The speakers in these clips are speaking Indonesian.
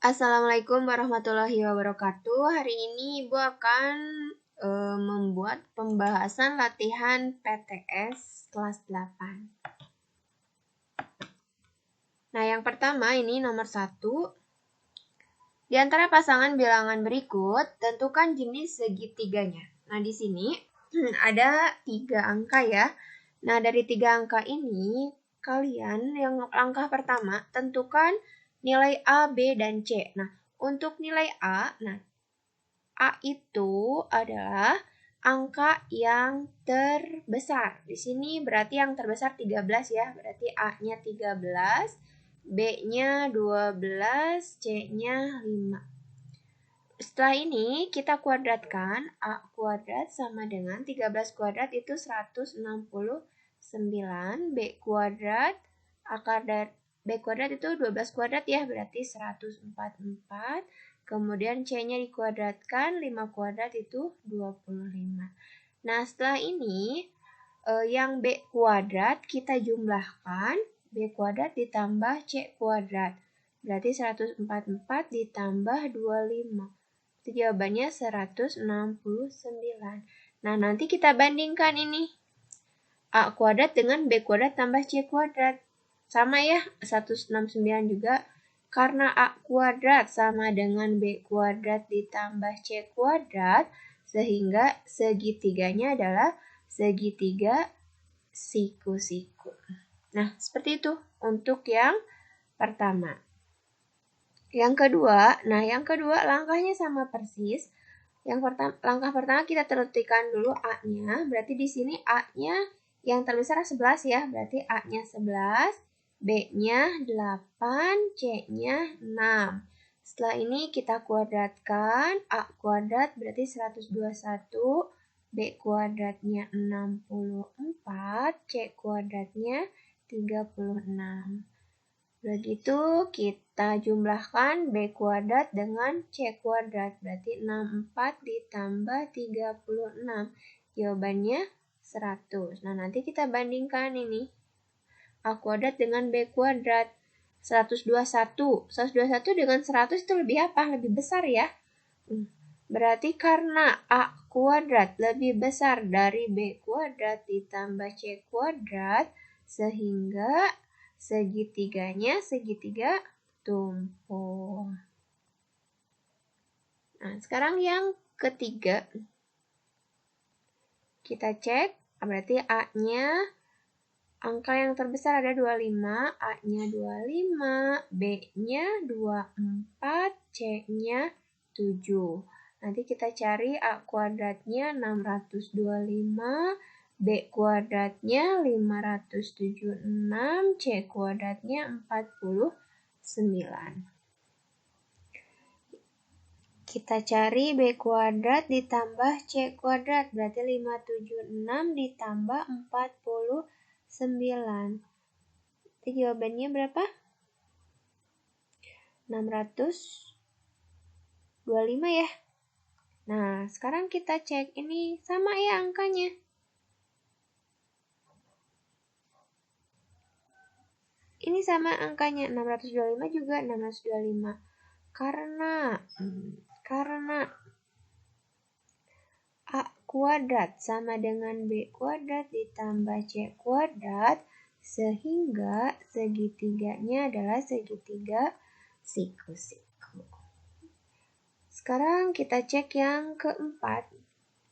Assalamualaikum warahmatullahi wabarakatuh. Hari ini Ibu akan membuat pembahasan latihan PTS kelas 8. Nah, yang pertama ini nomor 1. Di antara pasangan bilangan berikut, tentukan jenis segitiganya. Nah, di sini ada 3 angka ya. Nah, dari 3 angka ini, kalian yang langkah pertama, tentukan nilai A, B, dan C. Nah, untuk nilai A, A itu adalah angka yang terbesar. Di sini berarti yang terbesar 13 ya. Berarti A-nya 13, B-nya 12, C-nya 5. Setelah ini kita kuadratkan. A kuadrat sama dengan 13 kuadrat itu 169. B kuadrat, B kuadrat itu 12 kuadrat ya. Berarti 144. Kemudian C-nya dikuadratkan, 5 kuadrat itu 25. Nah, setelah ini yang B kuadrat kita jumlahkan. B kuadrat ditambah C kuadrat. Berarti 144 ditambah 25. Itu jawabannya 169. Nah, nanti kita bandingkan ini. A kuadrat dengan B kuadrat tambah C kuadrat. Sama ya, 169 juga. Karena A kuadrat sama dengan B kuadrat ditambah C kuadrat, sehingga segitiganya adalah segitiga siku-siku. Nah, seperti itu untuk yang pertama. Yang kedua, langkahnya sama persis. Langkah pertama kita tentukan dulu A-nya. Berarti di sini A-nya yang terbesar 11 ya. Berarti A-nya 11, B-nya 8, C-nya 6. Setelah ini kita kuadratkan. A kuadrat berarti 121, B kuadratnya 64, C kuadratnya 36. Begitu kita jumlahkan B kuadrat dengan C kuadrat. Berarti 64 ditambah 36. Jawabannya 100. Nah, nanti kita bandingkan ini. A kuadrat dengan B kuadrat. 121. 121 dengan 100 itu lebih apa? Lebih besar ya. Berarti karena A kuadrat lebih besar dari B kuadrat ditambah C kuadrat, sehingga segitiganya segitiga tumpul. Nah, sekarang yang ketiga. Kita cek, berarti A-nya angka yang terbesar ada 25, A-nya 25, B-nya 24, C-nya 7. Nanti kita cari A kuadratnya 625, B kuadratnya 576, C kuadratnya 49. Kita cari B kuadrat ditambah C kuadrat, berarti 576 ditambah 49. Jadi jawabannya berapa? 625 ya. Nah, sekarang kita cek ini sama ya angkanya. Ini sama angkanya, 625 juga 625. Karena A kuadrat sama dengan B kuadrat ditambah C kuadrat, sehingga segitiganya adalah segitiga siku-siku. Sekarang kita cek yang keempat.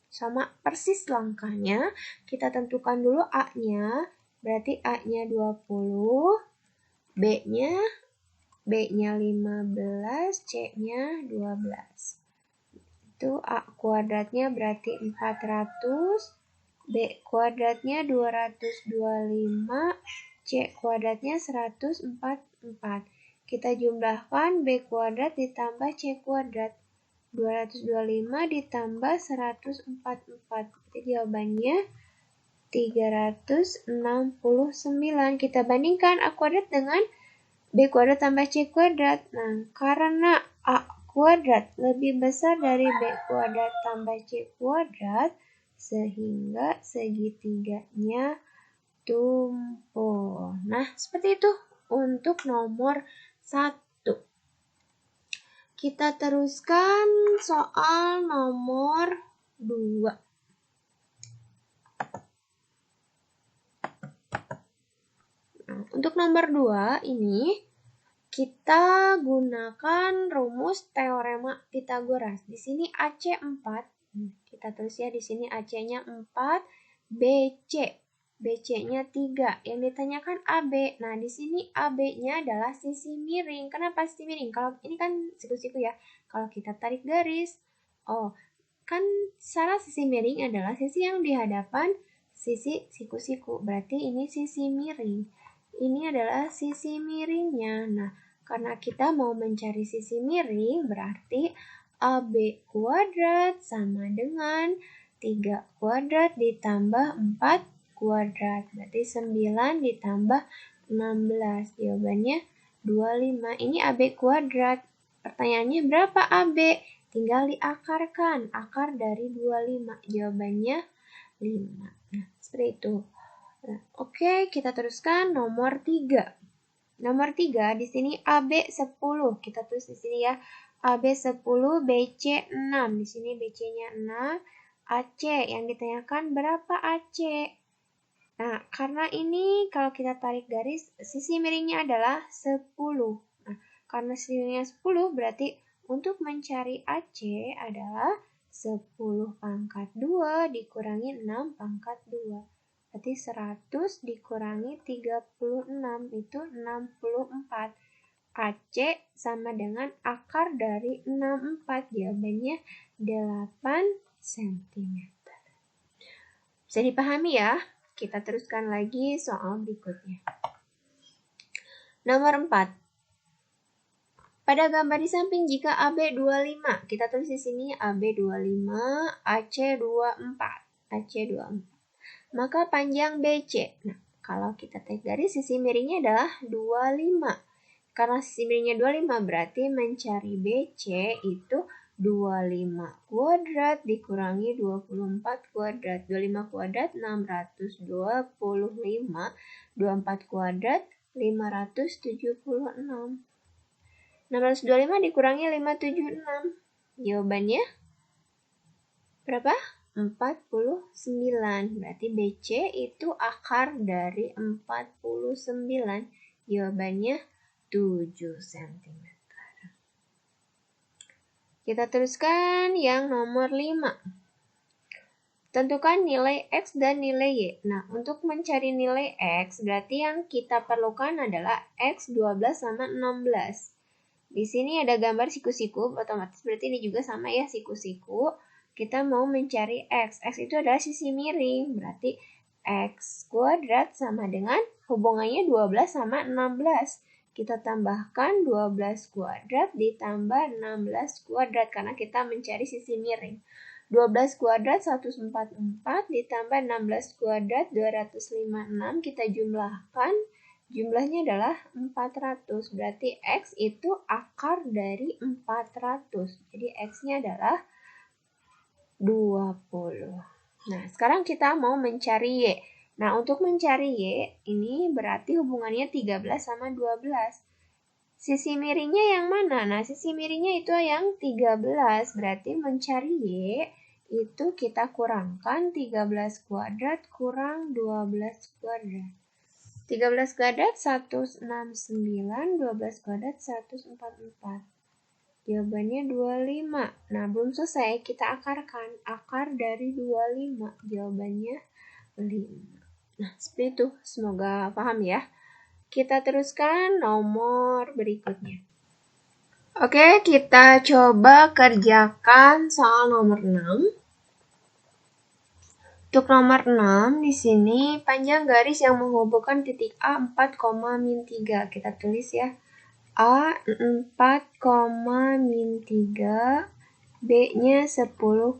Sama persis langkahnya, kita tentukan dulu A-nya, berarti A-nya 20, B-nya 15, C-nya 12. Itu A kuadratnya berarti 400, B kuadratnya 225, C kuadratnya 144. Kita jumlahkan B kuadrat ditambah C kuadrat. 225 ditambah 144. Jadi jawabannya 369. Kita bandingkan A kuadrat dengan B kuadrat tambah C kuadrat. Nah, karena A kuadrat lebih besar dari B kuadrat tambah C kuadrat, sehingga segitiganya tumpul. Nah, seperti itu untuk nomor 1. Kita teruskan soal nomor 2. Nah, untuk nomor 2 ini kita gunakan rumus teorema Pythagoras. Di sini AC 4. Kita tulis ya di sini AC-nya 4, BC. BC-nya 3. Yang ditanyakan AB. Nah, di sini AB-nya adalah sisi miring. Kenapa sisi miring? Kalau ini kan siku-siku ya. Kalau kita tarik garis, kan secara sisi miring adalah sisi yang di hadapan sisi siku-siku. Berarti ini sisi miring. Ini adalah sisi miringnya. Nah, karena kita mau mencari sisi miring, berarti AB kuadrat sama dengan 3 kuadrat ditambah 4 kuadrat. Berarti 9 ditambah 16. Jawabannya 25. Ini AB kuadrat. Pertanyaannya berapa AB? Tinggal diakarkan. Akar dari 25. Jawabannya 5. Nah, seperti itu. Nah, oke, kita teruskan nomor 3. Nomor 3 di sini AB 10. Kita tulis di sini ya. AB 10, BC 6. Di sini BC-nya 6. AC yang ditanyakan berapa AC? Nah, karena ini kalau kita tarik garis, sisi miringnya adalah 10. Nah, karena sisi miringnya 10 berarti untuk mencari AC adalah 10 pangkat 2 dikurangi 6 pangkat 2. Berarti 100 dikurangi 36 itu 64. AC sama dengan akar dari 64. Jawabannya 8 cm. Bisa dipahami ya? Kita teruskan lagi soal berikutnya. Nomor 4. Pada gambar di samping jika AB 25, kita tulis di sini AB 25, AC 24. AC 24. Maka panjang BC. Nah, kalau kita tarik garis sisi miringnya adalah 25. Karena sisi miringnya 25 berarti mencari BC itu 25 kuadrat dikurangi 24 kuadrat. 25 kuadrat 625. 24 kuadrat 576. 625 dikurangi 576. Jawabannya berapa? 49. Berarti BC itu akar dari 49. Jawabannya 7 cm. Kita teruskan yang nomor 5. Tentukan nilai X dan nilai Y. Nah, untuk mencari nilai X, berarti yang kita perlukan adalah X 12 sama 16. Di sini ada gambar siku-siku, otomatis berarti ini juga sama ya, siku-siku. Kita mau mencari X. X itu adalah sisi miring, berarti X kuadrat sama dengan hubungannya 12 sama 16. Kita tambahkan 12 kuadrat ditambah 16 kuadrat karena kita mencari sisi miring. 12 kuadrat 144 ditambah 16 kuadrat 256. Kita jumlahkan, jumlahnya adalah 400. Berarti X itu akar dari 400. Jadi X-nya adalah 20. Nah, sekarang kita mau mencari Y. Nah, untuk mencari Y, ini berarti hubungannya 13 sama 12. Sisi miringnya yang mana? Nah, sisi miringnya itu yang 13. Berarti mencari Y, itu kita kurangkan 13 kuadrat kurang 12 kuadrat. 13 kuadrat 169, 12 kuadrat 144. Jawabannya 25. Nah, belum selesai, kita akarkan. Akar dari 25. Jawabannya 5. Nah, seperti itu. Semoga paham ya. Kita teruskan nomor berikutnya. Oke, kita coba kerjakan soal nomor 6. Untuk nomor 6, di sini panjang garis yang menghubungkan titik A 4,-3. Kita tulis ya. A 4,-3, B-nya 10,5.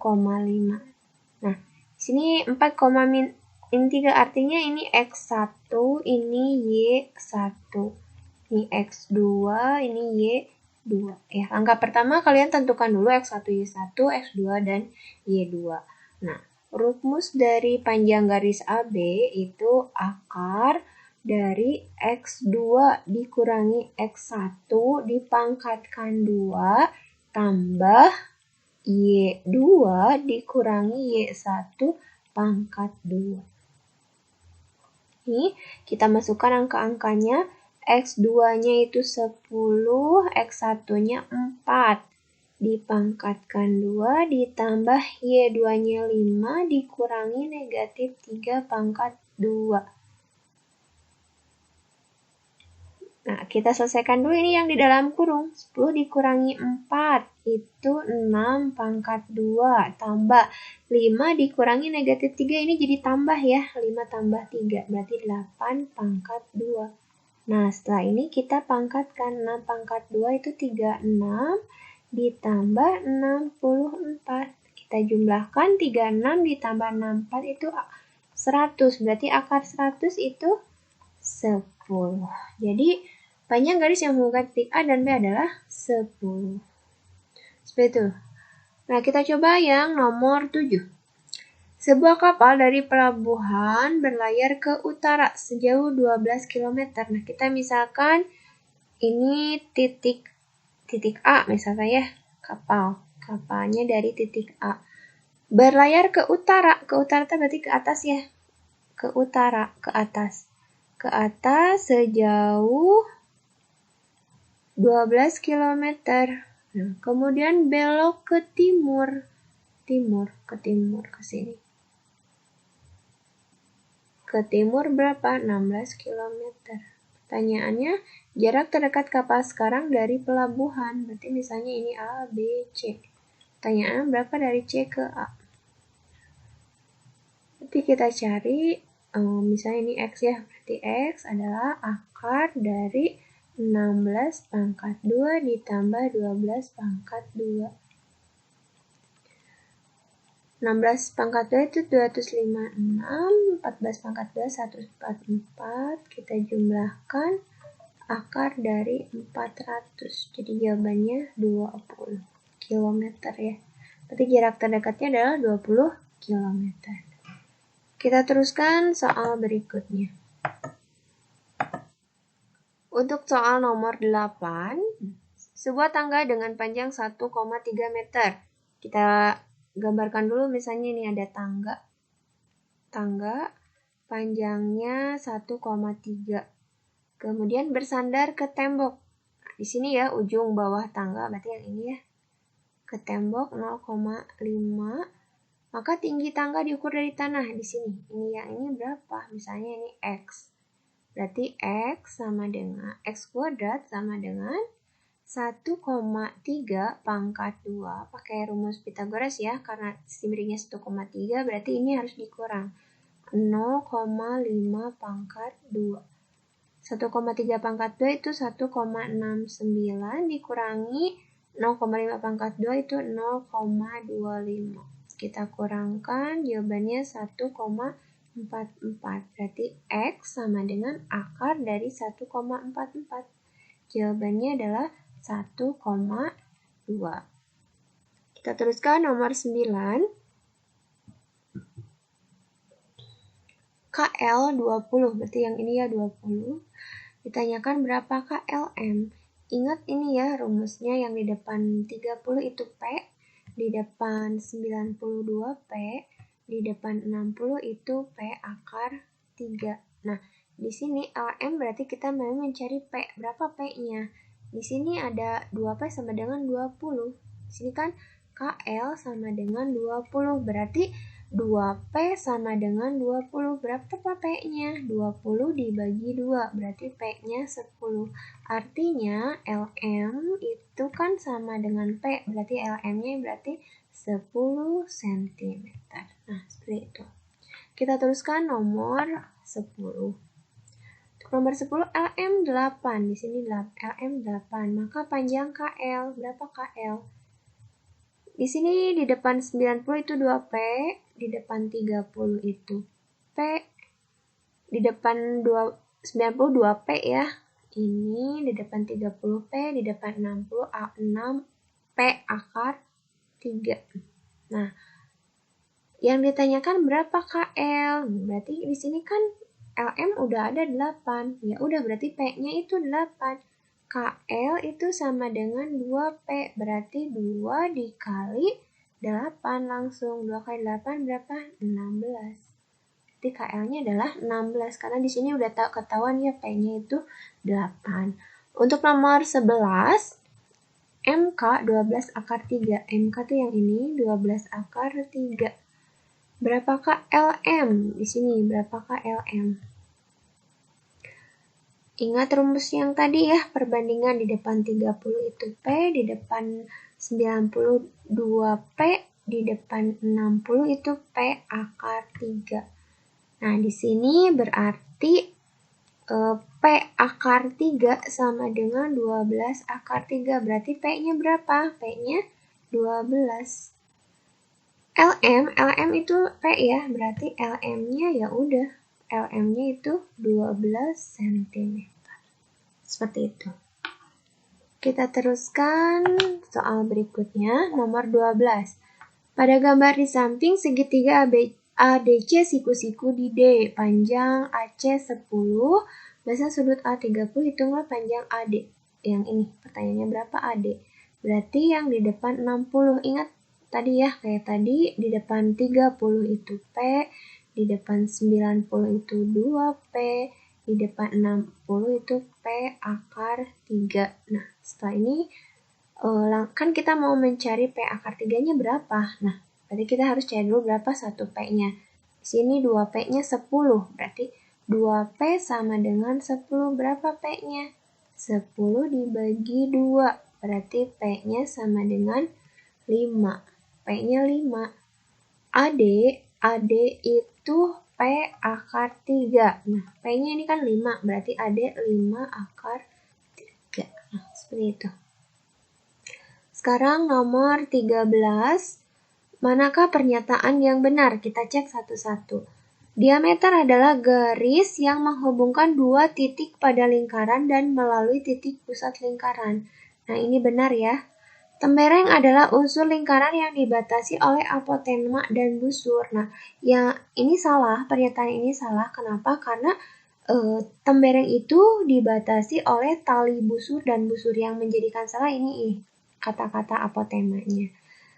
Nah, di sini 4,-3 artinya ini X1, ini Y1. Ini X2, ini Y2. Ya, langkah pertama kalian tentukan dulu X1, Y1, X2, dan Y2. Nah, rumus dari panjang garis AB itu akar dari X2 dikurangi X1 dipangkatkan 2 tambah Y2 dikurangi Y1 pangkat 2. Ini kita masukkan angka-angkanya. X2-nya itu 10, X1-nya 4. Dipangkatkan 2, ditambah Y2-nya 5, dikurangi negatif 3 pangkat 2. Nah, kita selesaikan dulu ini yang di dalam kurung. 10 dikurangi 4, itu 6 pangkat 2. Tambah 5 dikurangi negatif 3, ini jadi tambah ya. 5 tambah 3, berarti 8 pangkat 2. Nah, setelah ini kita pangkatkan. 6 pangkat 2 itu 36, ditambah 64. Kita jumlahkan 36 ditambah 64 itu 100. Berarti akar 100 itu 10. Jadi, panjang garis yang menghubungkan titik A dan B adalah 10. Seperti itu. Nah, kita coba yang nomor 7. Sebuah kapal dari pelabuhan berlayar ke utara sejauh 12 km. Nah, kita misalkan ini titik A misalnya ya, kapalnya dari titik A. Berlayar ke utara itu berarti ke atas ya. Ke utara, ke atas. Ke atas sejauh 12 km. Nah, kemudian belok ke timur. Ke sini. Ke timur berapa? 16 km. Pertanyaannya, jarak terdekat kapal sekarang dari pelabuhan. Berarti misalnya ini A, B, C. Pertanyaan berapa dari C ke A? Nanti kita cari, misalnya ini X ya. Berarti X adalah akar dari 16 pangkat 2 ditambah 12 pangkat 2. 16 pangkat 2 itu 256, 14 pangkat 2 144. Kita jumlahkan akar dari 400. Jadi jawabannya 20 km ya. Berarti jarak terdekatnya adalah 20 km. Kita teruskan soal berikutnya. Untuk soal nomor 8, sebuah tangga dengan panjang 1,3 meter. Kita gambarkan dulu, misalnya ini ada tangga panjangnya 1,3. Kemudian bersandar ke tembok. Nah, di sini ya ujung bawah tangga, berarti yang ini ya. Ke tembok 0,5. Maka tinggi tangga diukur dari tanah di sini. Ini yang ini berapa? Misalnya ini X. Berarti X sama dengan X kuadrat sama dengan 1,3 pangkat 2. Pakai rumus Pythagoras ya, karena sisi miringnya 1,3, berarti ini harus dikurang. 0,5 pangkat 2. 1,3 pangkat 2 itu 1,69 dikurangi 0,5 pangkat 2 itu 0,25. Kita kurangkan, jawabannya 1,44. Berarti X sama dengan akar dari 1,44. Jawabannya adalah 1,2. Kita teruskan nomor 9. KL 20, berarti yang ini ya 20. Ditanyakan berapa KLM. Ingat ini ya rumusnya, yang di depan 30 itu P, di depan 92 P, di depan 60 itu P akar 3. Nah, di sini LM berarti kita mau mencari P. Berapa P-nya? Di sini ada 2P sama dengan 20. Di sini kan KL sama dengan 20. Berarti 2P sama dengan 20. Berapa P-nya? 20 dibagi 2. Berarti P-nya 10. Artinya LM itu kan sama dengan P. Berarti LM-nya berarti 10 cm. Nah, seperti itu. Kita teruskan nomor 10. Untuk nomor 10, LM 8. Di sini LM 8. Maka panjang KL. Berapa KL? Di sini di depan 90 itu 2P. Di depan 30 itu P. Di depan 90 2P ya. Ini di depan 30P. Di depan 60 6P akar 3. Nah, yang ditanyakan berapa KL? Berarti di sini kan LM udah ada 8. Ya udah, berarti P-nya itu 8. KL itu sama dengan 2P. Berarti 2 dikali 8 langsung. 2 kali 8 berapa? 16. Berarti KL-nya adalah 16. Karena di sini udah ketahuan ya P-nya itu 8. Untuk nomor 11, MK 12 akar 3. MK tuh yang ini 12 akar 3. Berapakah LM? Di sini berapakah LM? Ingat rumus yang tadi ya, perbandingan di depan 30 itu P, di depan 92P, di depan 60 itu P akar 3. Nah, di sini berarti P akar 3 sama dengan 12 akar 3. Berarti P-nya berapa? P-nya 12. LM itu P ya, berarti LM-nya ya udah. LM-nya itu 12 cm. Seperti itu. Kita teruskan soal berikutnya, nomor 12. Pada gambar di samping segitiga ADC siku-siku di D, panjang AC 10, basa sudut A30, hitunglah panjang AD. Yang ini, pertanyaannya berapa AD? Berarti yang di depan 60, ingat tadi ya, kayak tadi, di depan 30 itu P, di depan 90 itu 2P, di depan 60 itu P akar 3. Nah, setelah ini kan kita mau mencari P akar 3-nya berapa? Nah, berarti kita harus cari dulu berapa 1 P-nya. Di sini 2 P-nya 10, berarti 2P sama dengan 10. Berapa P-nya? 10 dibagi 2, berarti P-nya sama dengan 5. P-nya 5. AD itu P akar 3. Nah, P-nya ini kan 5, berarti AD 5 akar 3. Nah, seperti itu. Sekarang nomor 13. Manakah pernyataan yang benar? Kita cek satu-satu. Diameter adalah garis yang menghubungkan dua titik pada lingkaran dan melalui titik pusat lingkaran. Nah, ini benar ya. Tembereng adalah unsur lingkaran yang dibatasi oleh apotema dan busur. Nah, yang ini salah, pernyataan ini salah. Kenapa? Karena tembereng itu dibatasi oleh tali busur dan busur. Yang menjadikan salah ini kata-kata apotemanya.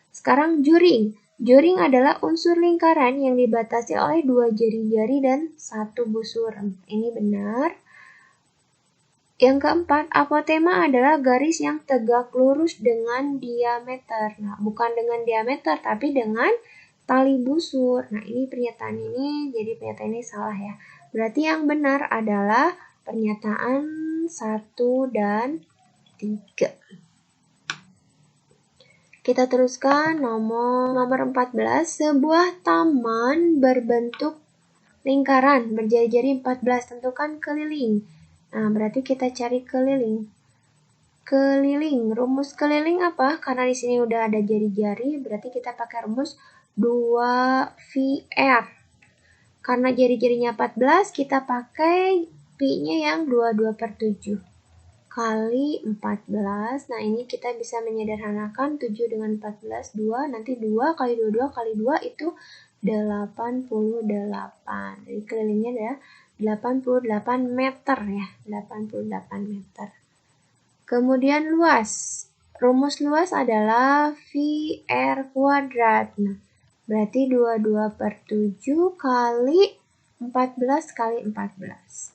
Sekarang juring. Juring adalah unsur lingkaran yang dibatasi oleh 2 jari-jari dan 1 busur. Ini benar. Yang keempat, apotema adalah garis yang tegak lurus dengan diameter. Nah, bukan dengan diameter, tapi dengan tali busur. Nah, ini pernyataan ini, jadi pernyataan ini salah ya. Berarti yang benar adalah pernyataan 1 dan 3. Kita teruskan nomor 14. Sebuah taman berbentuk lingkaran berjari-jari 14. Tentukan keliling. Nah, berarti kita cari keliling. Keliling, rumus keliling apa? Karena di sini udah ada jari-jari, berarti kita pakai rumus 2VR. Karena jari-jarinya 14, kita pakai Pi-nya yang 22/7. Kali 14, nah ini kita bisa menyederhanakan 7 dengan 14, 2, nanti 2 kali 22 kali 2 itu 88. Jadi kelilingnya adalah 88 meter ya, 88 meter. Kemudian luas, rumus luas adalah VR kuadrat. Nah, berarti 22/7 kali 14 kali 14.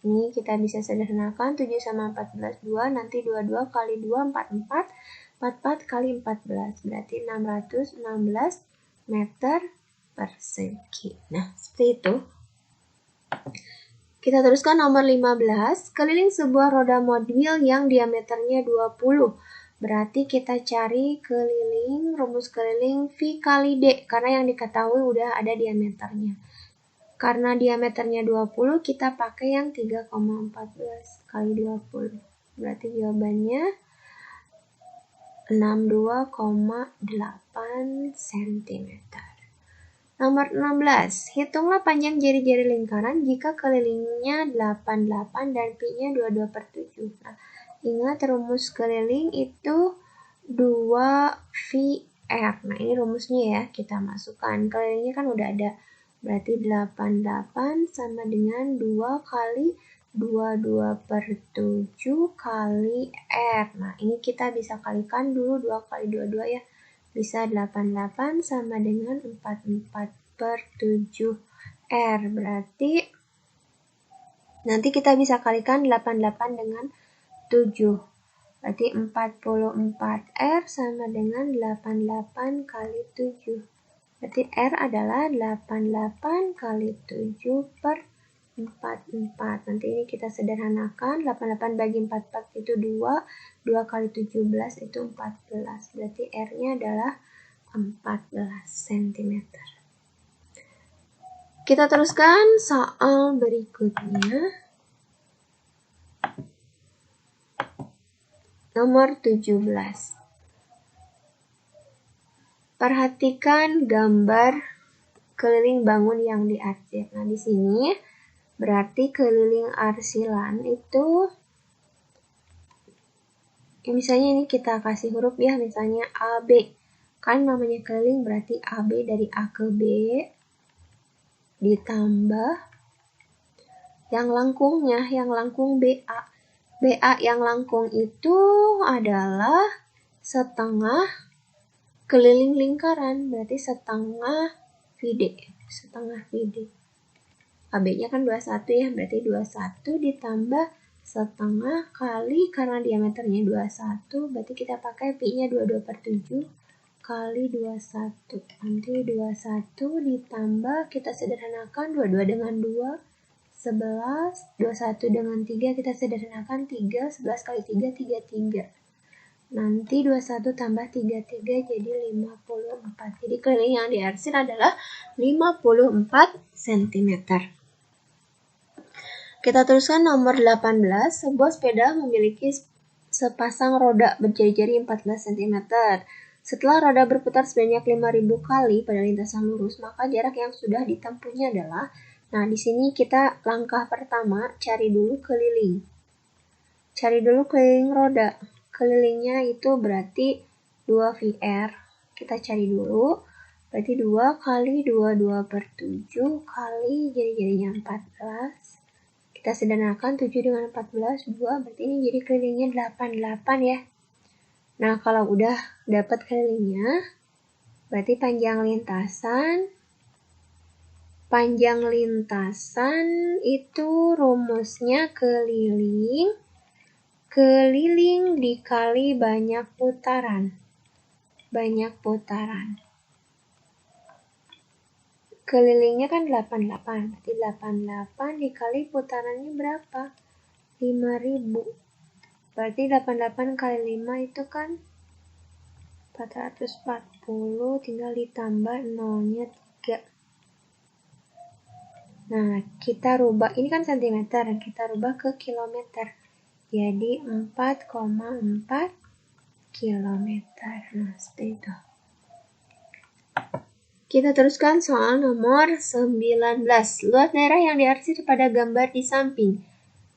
Ini kita bisa sederhanakan 7 sama 14, 2, nanti 22 kali 2, 44, 44 kali 14, berarti 616 meter persegi. Nah, seperti itu. Kita teruskan nomor 15, keliling sebuah roda mobil yang diameternya 20. Berarti kita cari keliling, rumus keliling V kali D, karena yang diketahui udah ada diameternya. Karena diameternya 20, kita pakai yang 3,14 kali 20. Berarti jawabannya 62,8 cm. Nomor 16. Hitunglah panjang jari-jari lingkaran jika kelilingnya 88 dan Pi-nya 22/7. Nah, ingat rumus keliling itu 2VR. Nah, ini rumusnya ya, kita masukkan. Kelilingnya kan udah ada. Berarti 88 sama dengan 2 kali 22/7 kali R. Nah, ini kita bisa kalikan dulu 2 kali 22 ya. Bisa 88 sama dengan 44/7 R. Berarti nanti kita bisa kalikan 88 dengan 7. Berarti 44R sama dengan 88 kali 7. Berarti R adalah 88 kali 7 per 44. Nanti ini kita sederhanakan. 88 bagi 44 itu 2. 2 kali 17 itu 14. Berarti R-nya adalah 14 cm. Kita teruskan soal berikutnya. Nomor 17. Perhatikan gambar keliling bangun yang diarsir. Nah, di sini berarti keliling arsilan itu, misalnya ini kita kasih huruf ya, misalnya AB. Kan namanya keliling berarti AB dari A ke B ditambah yang langkungnya, yang langkung BA. BA yang langkung itu adalah setengah keliling lingkaran, berarti setengah VD. Setengah VD. AB-nya kan 21 ya, berarti 21 ditambah setengah kali, karena diameternya 21, berarti kita pakai Pi-nya 22/7 kali 21. Nanti 21 ditambah, kita sederhanakan 22 dengan 2. 11, 21 dengan 3 kita sederhanakan 3, 11 kali 3, 33. Nanti 21 tambah 33 jadi 54. Jadi keliling yang diarsir adalah 54 cm. Kita teruskan nomor 18. Sebuah sepeda memiliki sepasang roda berjari-jari 14 cm. Setelah roda berputar sebanyak 5.000 kali pada lintasan lurus, maka jarak yang sudah ditempuhnya adalah. Nah, di sini kita langkah pertama cari dulu keliling. Cari dulu keliling roda. Kelilingnya itu berarti 2 VR. Kita cari dulu. Berarti 2 kali 22/7 kali jari-jarinya 14. Kita sederhanakan 7 dengan 14, 2. Berarti ini jadi kelilingnya 88 ya. Nah, kalau udah dapat kelilingnya, berarti panjang lintasan itu rumusnya keliling dikali banyak putaran. Kelilingnya kan 88, berarti 88 dikali putarannya berapa? 5.000. Berarti 88 kali 5 itu kan 440, tinggal ditambah 0-nya 3. Nah, kita rubah, ini kan cm, kita rubah ke kilometer. Jadi 4,4 km. Nah, seperti itu. Kita teruskan soal nomor 19. Luas daerah yang diarsir pada gambar di samping.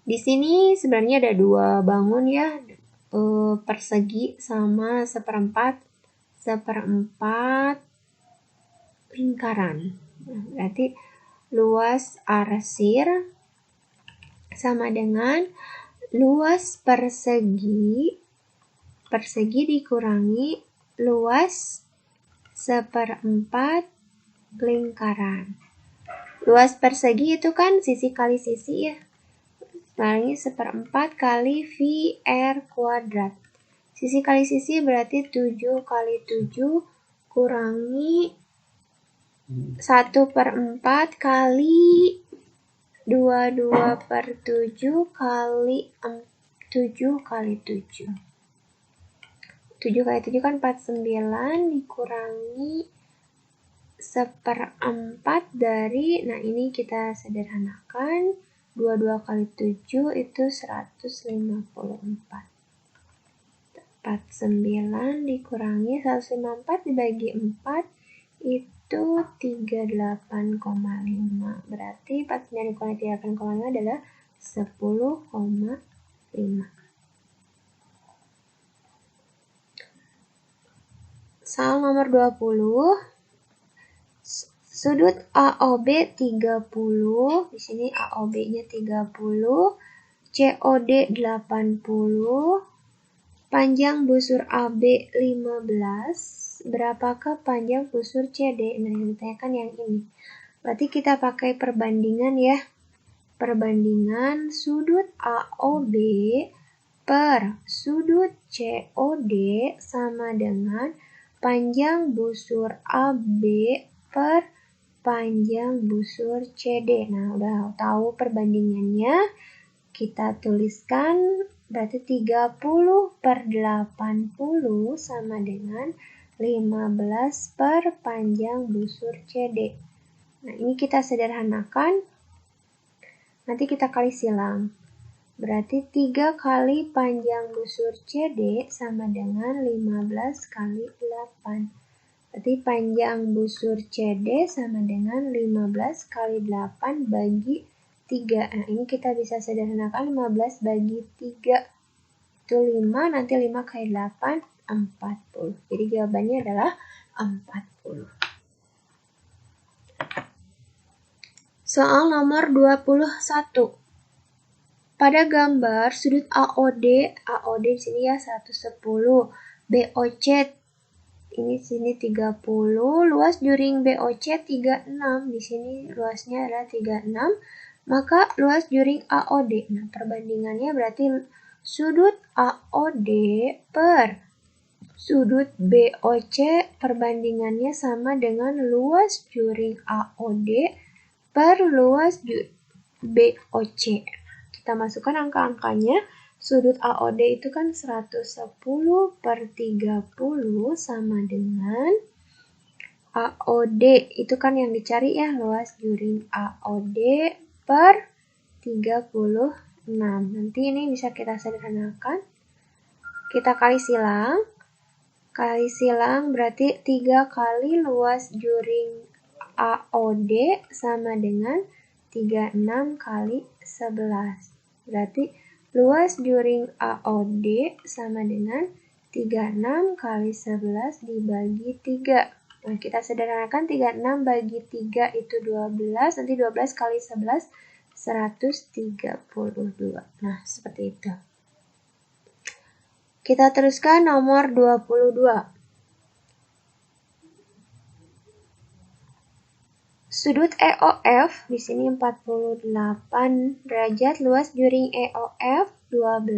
Di sini sebenarnya ada 2 bangun ya, persegi sama seperempat lingkaran. Nah, berarti luas arsir sama dengan luas persegi dikurangi luas seperempat lingkaran. Luas persegi itu kan sisi kali sisi ya. Kali seperempat kali VR kuadrat. Sisi kali sisi berarti 7 kali 7 kurangi 1/4 kali 22/7 kali 7 kali 7. 7 kali 7 kan 49 dikurangi 1/4 dari, nah ini kita sederhanakan, 22 kali 7 itu 154. 49 dikurangi 154 dibagi 4 itu 38,5. Berarti 49 dikurangi 38,5 adalah 10,5. Soal nomor 20. sudut AOB 30, di sini AOB-nya 30, COD 80, panjang busur AB 15, berapakah panjang busur CD? Nah, yang ditanyakan yang ini. Berarti kita pakai perbandingan ya. Perbandingan sudut AOB per sudut COD sama dengan panjang busur AB per panjang busur CD. Nah, udah tahu perbandingannya. Kita tuliskan berarti 30 per 80 sama dengan 15 per panjang busur CD. Nah, ini kita sederhanakan. Nanti kita kali silang. Berarti 3 kali panjang busur CD sama dengan 15 kali 8. Berarti panjang busur CD sama dengan 15 kali 8 bagi 3. Nah, ini kita bisa sederhanakan 15 bagi 3. Itu 5, nanti 5 kali 8, 40. Jadi jawabannya adalah 40. Soal nomor 21. Pada gambar sudut AOD di sini ya 110, BOC ini sini 30, luas juring BOC 36, di sini luasnya adalah 36, maka luas juring AOD. Nah, perbandingannya berarti sudut AOD per sudut BOC perbandingannya sama dengan luas juring AOD per luas BOC. Kita masukkan angka-angkanya. Sudut AOD itu kan 110 per 30 sama dengan AOD. Itu kan yang dicari ya, luas juring AOD per 36. Nanti ini bisa kita sederhanakan. Kita kali silang. Kali silang berarti 3 kali luas juring AOD sama dengan 36 kali 11. Berarti luas juring AOD sama dengan 36 kali 11 dibagi 3. Nah, kita sederhanakan 36 bagi 3 itu 12. Nanti 12 kali 11, 132. Nah, seperti itu. Kita teruskan nomor 22. Sudut EOF di sini 48 derajat, luas juring EOF 12,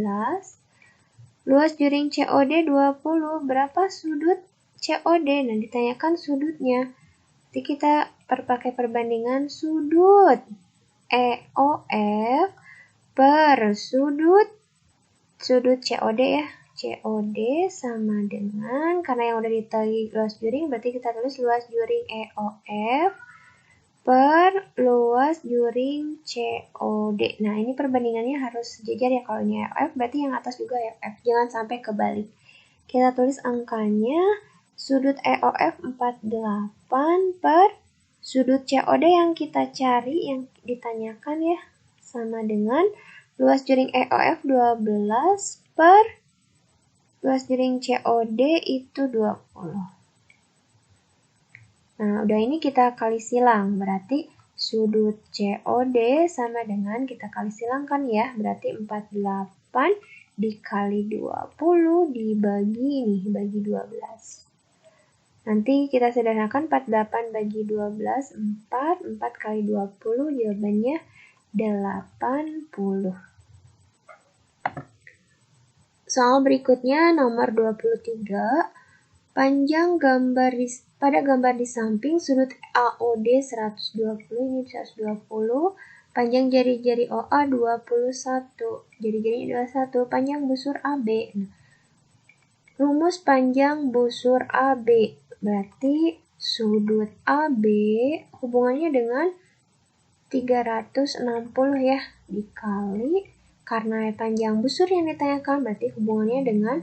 luas juring COD 20. Berapa sudut COD? Nah, ditanyakan sudutnya. Jadi kita pakai perbandingan sudut EOF per sudut COD ya. COD sama dengan, karena yang udah ditarik luas juring, berarti kita tulis luas juring EOF per luas juring COD. Nah, ini perbandingannya harus sejajar ya. Kalau ini EOF, berarti yang atas juga EOF. Jangan sampai kebalik. Kita tulis angkanya, sudut EOF 48 per sudut COD yang kita cari, yang ditanyakan ya, sama dengan luas juring EOF 12 per luas juring COD itu 20. Nah, udah ini kita kali silang, berarti sudut COD sama dengan kita kali silang kan ya, berarti 48 dikali 20 dibagi ini, bagi 12. Nanti kita sederhanakan 48 bagi 12, 4 kali 20, jawabannya 80. Soal berikutnya nomor 23. Panjang pada gambar di samping sudut AOD 120, ini 120, panjang jari-jari OA 21, jari-jari 21, panjang busur AB. Rumus panjang busur AB, berarti sudut AB hubungannya dengan 360 ya, dikali, karena panjang busur yang ditanyakan, berarti hubungannya dengan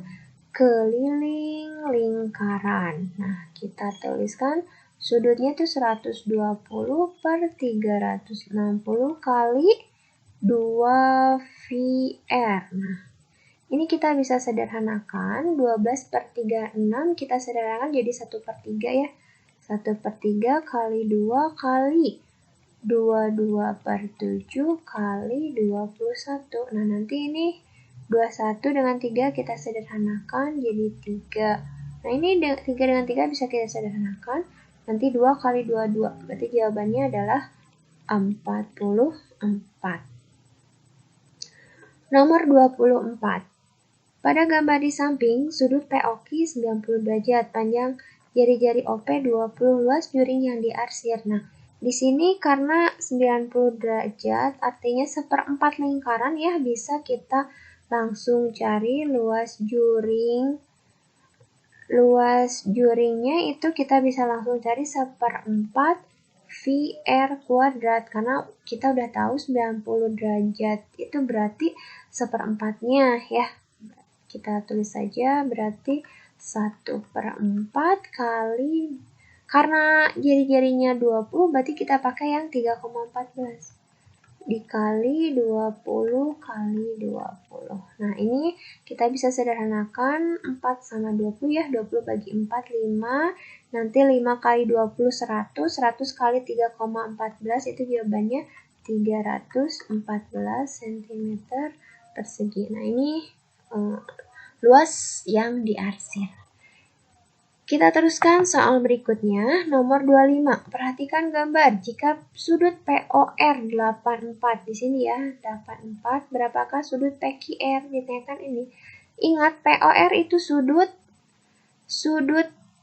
keliling lingkaran. Nah, kita tuliskan sudutnya itu 120 per 360 kali 2 VR. Nah, ini kita bisa sederhanakan, 12 per 36 kita sederhanakan jadi 1/3 ya. 1/3 kali 2 kali 22/7 kali 21. Nah, nanti ini 21 dengan 3 kita sederhanakan jadi 3. Nah, ini 3 dengan 3 bisa kita sederhanakan. Nanti 2 kali 22. Berarti jawabannya adalah 44. Nomor 24. Pada gambar di samping, sudut POQ 90 derajat, panjang jari-jari OP 20, luas juring yang diarsir. Nah, di sini karena 90 derajat artinya 1/4 lingkaran ya, bisa kita langsung cari luas juring. Luas juringnya itu kita bisa langsung cari 1/4 VR kuadrat, karena kita udah tahu 90 derajat itu berarti 1/4-nya ya. Kita tulis saja berarti 1/4 kali, karena jari-jarinya 20 berarti kita pakai yang 3,14 dikali 20 kali 20. Nah, ini kita bisa sederhanakan 4 sama 20 ya. 20 bagi 4, 5. Nanti 5 kali 20, 100. 100 kali 3,14 itu jawabannya 314 cm persegi. Nah, ini luas yang diarsir. Kita teruskan soal berikutnya, nomor 25. Perhatikan gambar. Jika sudut POR 84 di sini ya, 84, berapakah sudut PQR? Ditanyakan ini. Ingat, POR itu sudut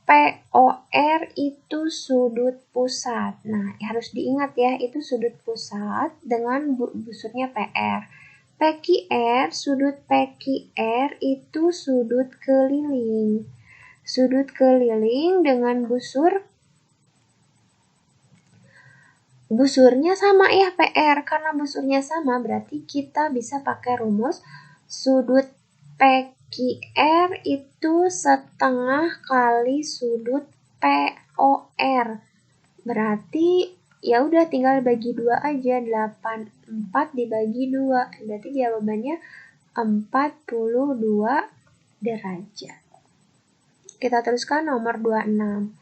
POR itu sudut pusat. Nah, harus diingat ya, itu sudut pusat dengan busurnya PR. PQR, sudut PQR itu sudut keliling. Sudut keliling dengan busurnya sama ya PR. Karena busurnya sama berarti kita bisa pakai rumus sudut PQR itu setengah kali sudut POR. Berarti ya udah tinggal bagi 2 aja, 84 dibagi 2. Berarti jawabannya 42 derajat. Kita teruskan nomor 26.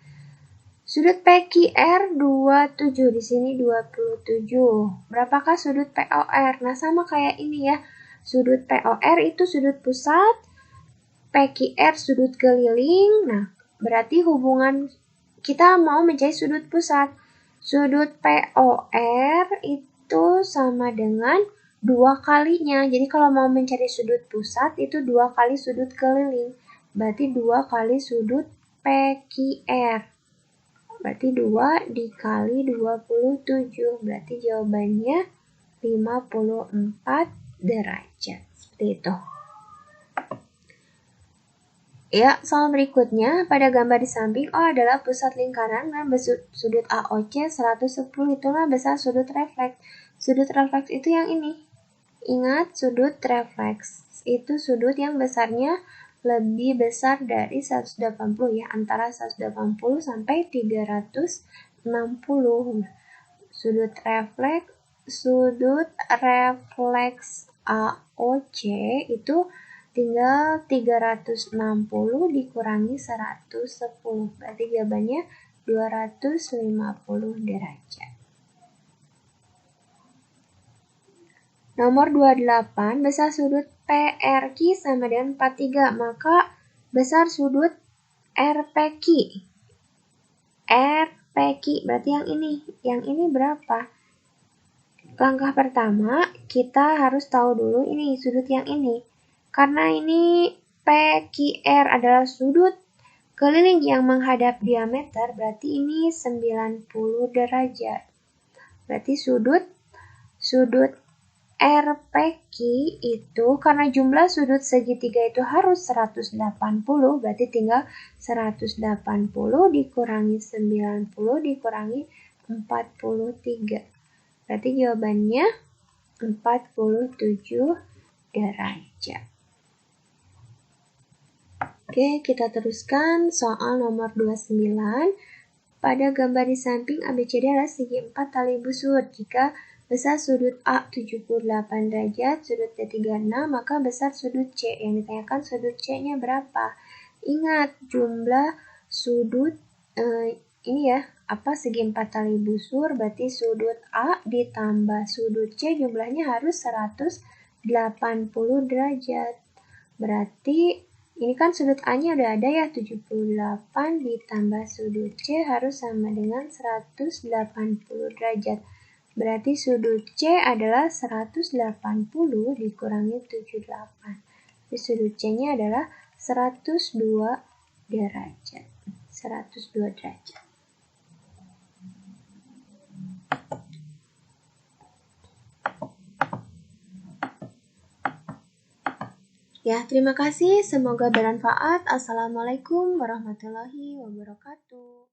Sudut PQR 27, di sini 27. Berapakah sudut POR? Nah, sama kayak ini ya. Sudut POR itu sudut pusat, PQR sudut keliling. Nah, berarti hubungan kita mau mencari sudut pusat. Sudut POR itu sama dengan 2 kalinya. Jadi kalau mau mencari sudut pusat itu 2 kali sudut keliling. Berarti 2 kali sudut PQR. Berarti 2 dikali 27. Berarti jawabannya 54 derajat. Seperti itu. Ya, soal berikutnya, pada gambar di samping O adalah pusat lingkaran dan sudut AOC 110, itulah besar sudut refleks. Sudut refleks itu yang ini. Ingat, sudut refleks itu sudut yang besarnya lebih besar dari 180 ya, antara 180 sampai 360. Sudut refleks AOC itu tinggal 360 dikurangi 110. Berarti jawabannya 250 derajat. Nomor 28, besar sudut PRQ sama dengan 43, maka besar sudut RPQ. RPQ, berarti yang ini berapa? Langkah pertama, kita harus tahu dulu ini sudut yang ini. Karena ini PQR adalah sudut keliling yang menghadap diameter, berarti ini 90 derajat. Berarti sudut RPQ itu karena jumlah sudut segitiga itu harus 180, berarti tinggal 180 dikurangi 90 dikurangi 43. Berarti jawabannya 47 derajat. Oke, kita teruskan soal nomor 29. Pada gambar di samping ABCD adalah segi 4 tali busur. Jika besar sudut A 78 derajat, sudut D 36, maka besar sudut C. Yang ditanyakan sudut C-nya berapa? Ingat, jumlah sudut ini ya, segi 4 tali busur, berarti sudut A ditambah sudut C jumlahnya harus 180 derajat. Berarti ini kan sudut A-nya udah ada ya, 78 ditambah sudut C harus sama dengan 180 derajat. Berarti sudut C adalah 180 dikurangi 78. Jadi sudut C-nya adalah 102 derajat. 102 derajat. Ya, terima kasih. Semoga bermanfaat. Assalamualaikum warahmatullahi wabarakatuh.